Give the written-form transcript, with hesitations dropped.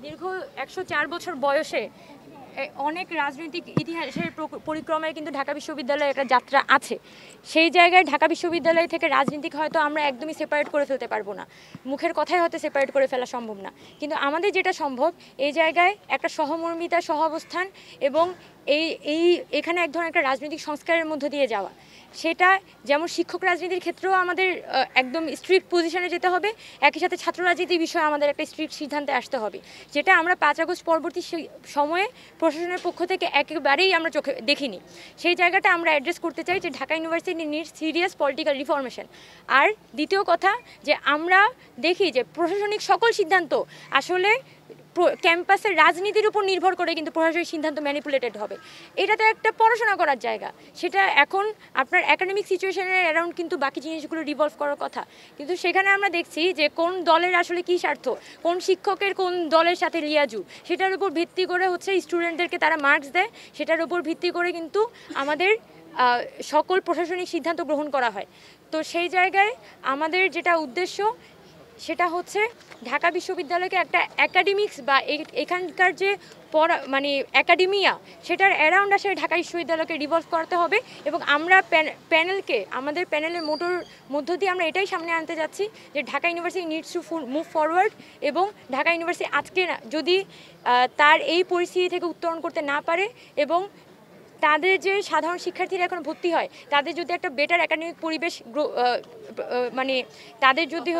দীর্ঘ ১০৪ বছর বয়সে অনেক রাজনৈতিক ইতিহাসের পরিক্রমায় কিন্তু ঢাকা বিশ্ববিদ্যালয়ে একটা যাত্রা আছে। সেই জায়গায় ঢাকা বিশ্ববিদ্যালয় থেকে রাজনীতিক হয়তো আমরা একদমই সেপারেট করে ফেলতে পারবো না, মুখের কথাই হয়তো সেপারেট করে ফেলা সম্ভব না, কিন্তু আমাদের যেটা সম্ভব এই জায়গায় একটা সহমর্মিতা, সহাবস্থান এবং এই এই এখানে এক ধরনের একটা রাজনৈতিক সংস্কারের মধ্য দিয়ে যাওয়া। সেটা যেমন শিক্ষক রাজনীতির ক্ষেত্রেও আমাদের একদম স্ট্রিক্ট পজিশনে যেতে হবে, একই সাথে ছাত্র রাজনীতির বিষয়ে আমাদের একটা স্ট্রিক্ট সিদ্ধান্তে আসতে হবে, যেটা আমরা 5 আগস্ট পরবর্তী সময়ে প্রশাসনের পক্ষ থেকে একেবারেই আমরা চোখে দেখিনি। সেই জায়গাটা আমরা অ্যাড্রেস করতে চাই যে Dhaka university needs serious political reformation. আর দ্বিতীয় কথা যে আমরা দেখি যে প্রশাসনিক সকল সিদ্ধান্ত আসলে ক্যাম্পাসের রাজনীতির উপর নির্ভর করে কিন্তু প্রশাসনিক সিদ্ধান্ত ম্যানিপুলেটেড হবে। এটা তো একটা পড়াশোনা করার জায়গা, সেটা এখন আপনার একাডেমিক সিচুয়েশনের অ্যারাউন্ড কিন্তু বাকি জিনিসগুলো রিভলভ করার কথা, কিন্তু সেখানে আমরা দেখছি যে কোন দলের আসলে কী স্বার্থ, কোন শিক্ষকের কোন দলের সাথে লিয়াজু, সেটার উপর ভিত্তি করে হচ্ছে স্টুডেন্টদেরকে তারা মার্কস দেয়, সেটার উপর ভিত্তি করে কিন্তু আমাদের সকল প্রশাসনিক সিদ্ধান্ত গ্রহণ করা হয়। তো সেই জায়গায় আমাদের যেটা উদ্দেশ্য সেটা হচ্ছে ঢাকা বিশ্ববিদ্যালয়কে একটা একাডেমিক্স বা এখানকার যে মানে একাডেমিয়া সেটার অ্যারাউন্ড আসলে ঢাকা বিশ্ববিদ্যালয়কে রিভলভ করতে হবে। এবং আমরা প্যানেলকে আমাদের প্যানেলের মোটর মধ্য দিয়ে আমরা এটাই সামনে আনতে যাচ্ছি যে Dhaka university needs to move forward, এবং ঢাকা ইউনিভার্সিটি আজকে যদি তার এই পরিস্থিতি থেকে উত্তরণ করতে না পারে এবং তাদের যে সাধারণ শিক্ষার্থীরা এখন ভর্তি হয় তাদের যদি একটা বেটার একাডেমিক পরিবেশ মানে তাদের যদি